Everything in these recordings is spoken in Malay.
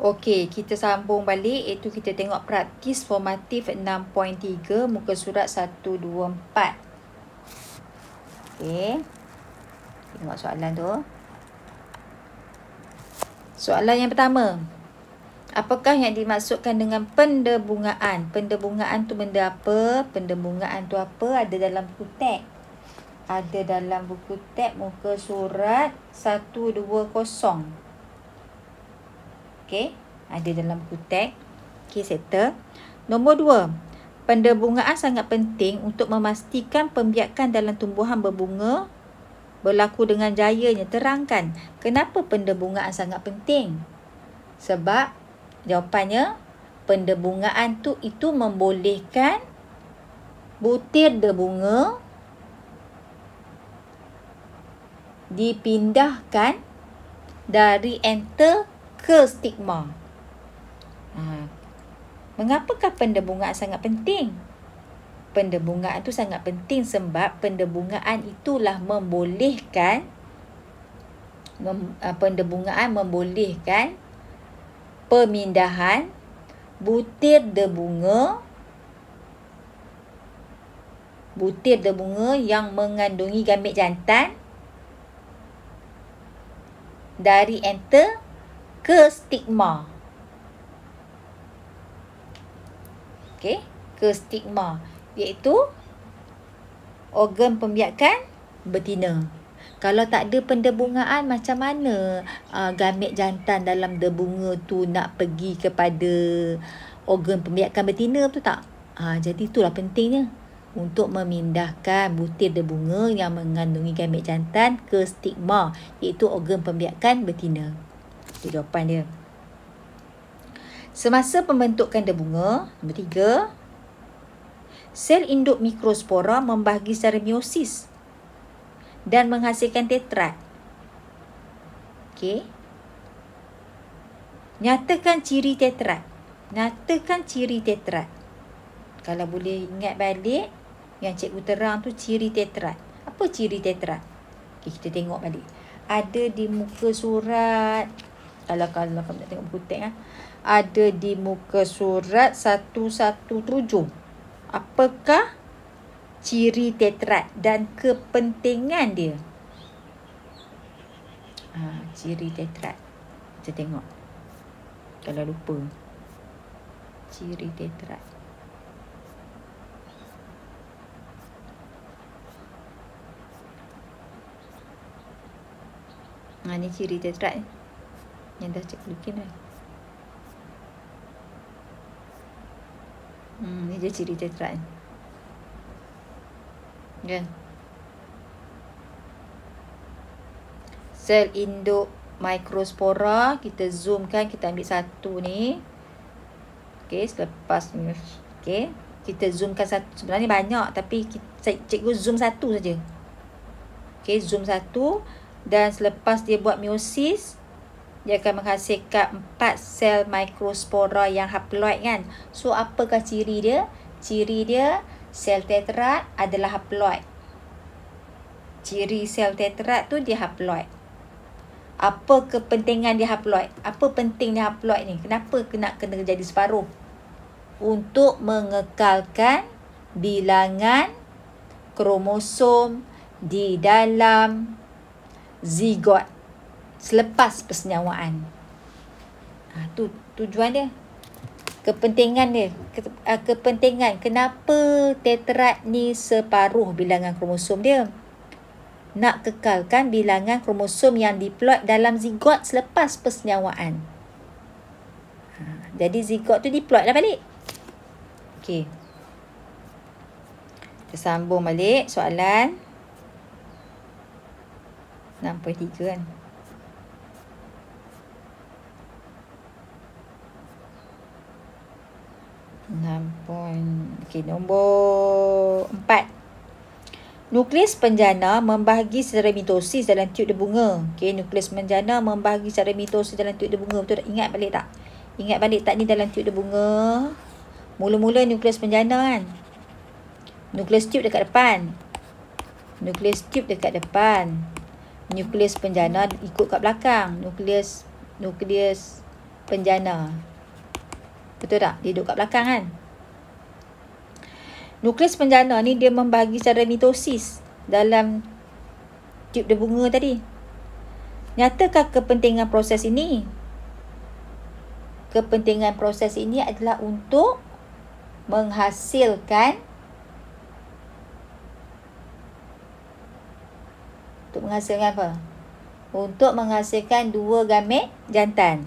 Okey, kita sambung balik iaitu kita tengok praktis formatif 6.3 muka surat 124. Okey. Tengok soalan tu. Soalan yang pertama. Apakah yang dimaksudkan dengan pendebungaan? Pendebungaan tu benda apa? Pendebungaan tu apa? Ada dalam buku teks. Ada dalam buku teks muka surat 120. Okey, ada dalam buku teks. Okey, settle. Nombor 2. Pendebungaan sangat penting untuk memastikan pembiakan dalam tumbuhan berbunga berlaku dengan jayanya. Terangkan kenapa pendebungaan sangat penting. Sebab jawapannya pendebungaan tu itu membolehkan butir debunga dipindahkan dari anther ke stigma. Mengapakah pendebungaan sangat penting? Pendebungaan itu sangat penting sebab pendebungaan itulah membolehkan pemindahan butir debunga yang mengandungi gamet jantan dari anther ke stigma. Okey, ke stigma iaitu organ pembiakan betina. Kalau tak ada pendebungaan, macam mana gamet jantan dalam debunga tu nak pergi kepada organ pembiakan betina, betul tak? Jadi itulah pentingnya untuk memindahkan butir debunga yang mengandungi gamet jantan ke stigma iaitu organ pembiakan betina. Itu jawapan dia. Semasa pembentukan debunga, nombor 3, sel induk mikrospora membahagi secara meiosis dan menghasilkan tetrat. Okey. Nyatakan ciri tetrat. Kalau boleh ingat balik yang cikgu terang tu ciri tetrat. Apa ciri tetrat? Okey, kita tengok balik. Ada di muka surat, kalau kamu nak tengok buku teks, ada di muka surat 117. Apakah ciri tetrat dan kepentingan dia? Ciri tetrat. Kita tengok. Kalau lupa. Ciri tetrat. Ni ciri tetrat ni. Yang dah cek lukin dah. Ni dia ciri tetrat ni. Kan? Sel induk mikrospora, kita zoomkan, kita ambil satu ni. Okey, selepas ni. Okey, kita zoomkan satu. Sebenarnya banyak tapi cikgu zoom satu saja. Okey, zoom satu dan selepas dia buat meiosis, dia akan menghasilkan 4 sel mikrospora yang haploid kan. So apakah ciri dia? Ciri dia sel tetrat adalah haploid. Ciri sel tetrat tu dia haploid. Apa kepentingan dia haploid? Apa pentingnya haploid ni? Kenapa kena jadi separuh? Untuk mengekalkan bilangan kromosom di dalam zigot selepas persenyawaan. Tu tujuan dia. Kepentingan dia. Kepentingan. Kenapa tetrat ni separuh bilangan kromosom dia? Nak kekalkan bilangan kromosom yang diploid dalam zigot selepas persenyawaan. Jadi zigot tu diploid dah balik. Okey. Kita sambung balik soalan 6.3 kan. Okey, nombor 4. Nukleus penjana membahagi secara mitosis dalam tiub debunga. Okey, nukleus penjana membahagi secara mitosis dalam tiub debunga. Betul tak? Ingat balik tak? Ingat balik tak ni dalam tiub debunga? Mula-mula nukleus penjana kan. Nukleus tiub dekat depan. Nukleus penjana ikut kat belakang. Nukleus penjana. Betul tak? Dia duduk kat belakang kan? Nukleus penjana ni dia membahagi secara mitosis dalam tube berbunga tadi. Nyatakah kepentingan proses ini? Kepentingan proses ini adalah untuk menghasilkan apa? Untuk menghasilkan 2 gamet jantan.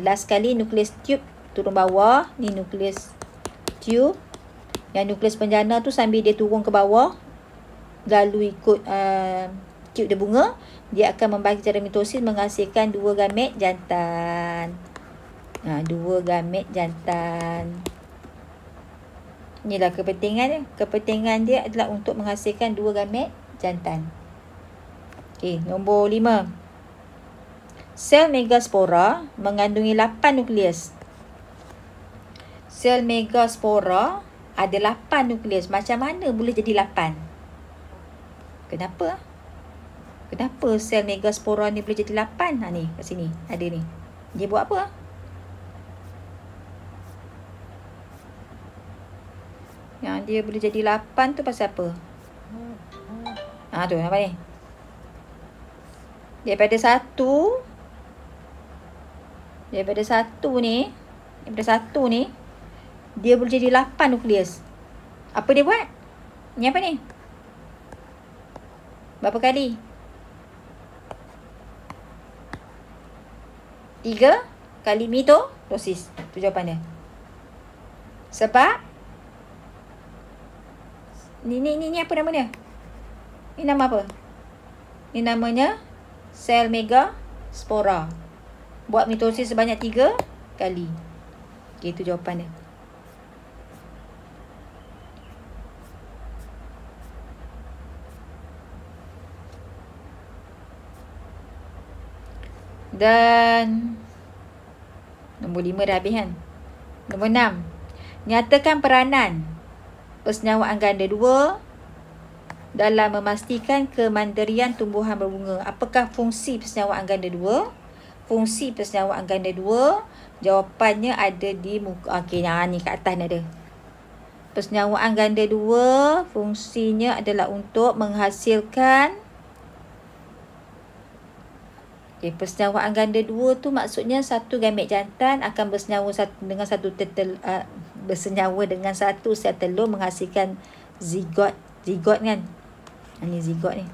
Last sekali nukleus tube turun bawah. Ni nukleus tube. Yang nukleus penjana tu sambil dia turun ke bawah, lalu ikut tube dia bunga, dia akan membagi secara mitosis menghasilkan 2 gamet jantan. 2 gamet jantan. Inilah kepentingan dia. Kepentingan dia adalah untuk menghasilkan 2 gamet jantan. Okey, nombor 5. Sel megaspora mengandungi 8 nukleus. Sel megaspora ada 8 nukleus. Macam mana boleh jadi 8? Kenapa? Kenapa sel megaspora ni boleh jadi 8? Ni, kat sini. Ada ni. Dia buat apa? Yang dia boleh jadi 8 tu pasal apa? Tu, nampak ni? Daripada satu ni, dia boleh jadi 8 nukleus. Apa dia buat? Ni apa ni? Berapa kali? 3 kali mitosis. Itu jawapan dia. Sebab ni apa nama dia? Ni nama apa? Ni namanya sel megaspora. Buat mitosis sebanyak 3 kali. Okay, itu jawapan dia. Dan nombor 5 dah habis kan? Nombor 6. Nyatakan peranan persenyawaan ganda 2 dalam memastikan kemandirian tumbuhan berbunga. Apakah fungsi persenyawaan ganda 2? Fungsi persenyawaan ganda 2, jawapannya ada di muka. Okey, ni kat atas ni ada. Persenyawaan ganda 2 fungsinya adalah untuk menghasilkan. Okey, persenyawaan ganda 2 tu maksudnya satu gamet jantan akan bersenyawa dengan satu sel telur menghasilkan zigot. Zigot kan? Ni zigot ni.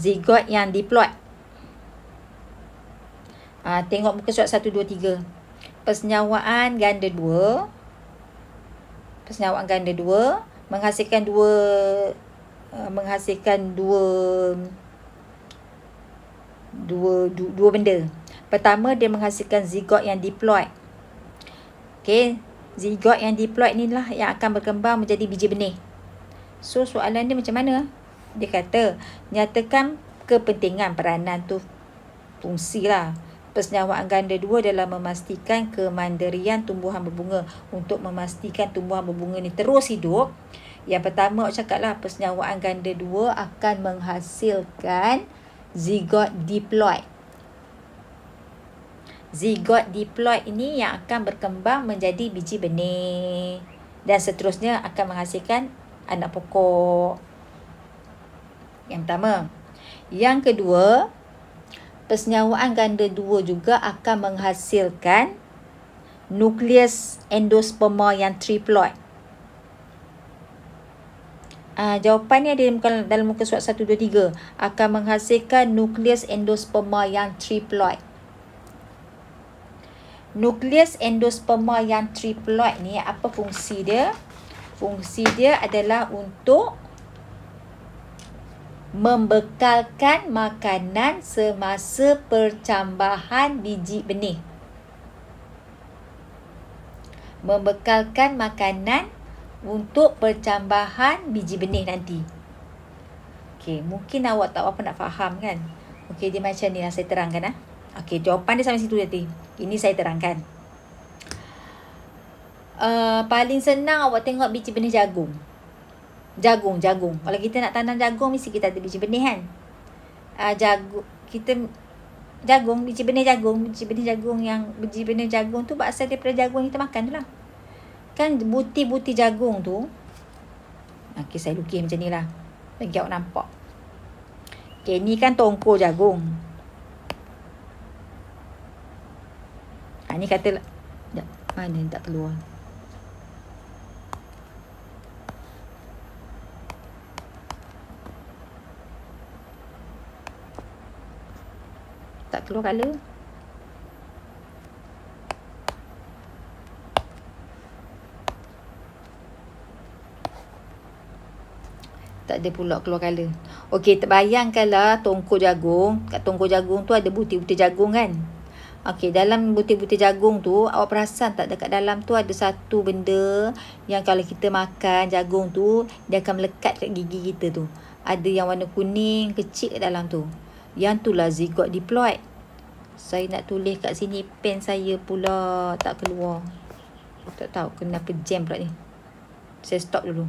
Zigot yang diploid. Tengok muka surat 1, 2, 3. Persenyawaan ganda 2. Persenyawaan ganda 2 menghasilkan dua benda. Pertama, dia menghasilkan zigot yang diploid. Okey, zigot yang diploid ni lah yang akan berkembang menjadi biji benih. So, soalan dia macam mana? Dia kata, nyatakan kepentingan peranan tu fungsi lah. Persenyawaan ganda 2 dalam memastikan kemandirian tumbuhan berbunga. Untuk memastikan tumbuhan berbunga ni terus hidup, yang pertama aku cakap lah, persenyawaan ganda 2 akan menghasilkan zigot diploid. Zigot diploid ini yang akan berkembang menjadi biji benih. Dan seterusnya akan menghasilkan anak pokok. Yang pertama. Yang kedua, persenyawaan ganda 2 juga akan menghasilkan nukleus endosperma yang triploid. Jawapannya ada dalam muka surat 1, 2, 3. Akan menghasilkan nukleus endosperma yang triploid. Nukleus endosperma yang triploid ni apa fungsi dia? Fungsi dia adalah untuk membekalkan makanan semasa percambahan biji benih. Membekalkan makanan untuk percambahan biji benih nanti. Okey, mungkin awak tak apa nak faham kan? Okey, dia macam ni lah saya terangkan. Okey, jawapan dia sampai situ nanti. Ini saya terangkan. Paling senang awak tengok biji benih jagung. Jagung. Kalau kita nak tanam jagung, mesti kita ada biji benih kan. Biji benih jagung tu berasal daripada jagung yang kita makan tu lah. Kan butir-butir jagung tu. Okay, saya lukis macam ni lah, bagi awak nampak. Okay, ni kan tongkol jagung. Ni kata, mana tak keluar. Tak keluar colour. Tak ada pula keluar colour. Okey, terbayangkanlah tongkol jagung. Kat tongkol jagung tu ada butir-butir jagung kan. Okey, dalam butir-butir jagung tu, awak perasan tak dekat dalam tu ada satu benda yang kalau kita makan jagung tu, dia akan melekat kat gigi kita tu. Ada yang warna kuning kecil kat dalam tu. Yang tu lah zygote diploid. Saya nak tulis kat sini, pen saya pula tak keluar. Tak tahu kenapa jam pula ni. Saya stop dulu.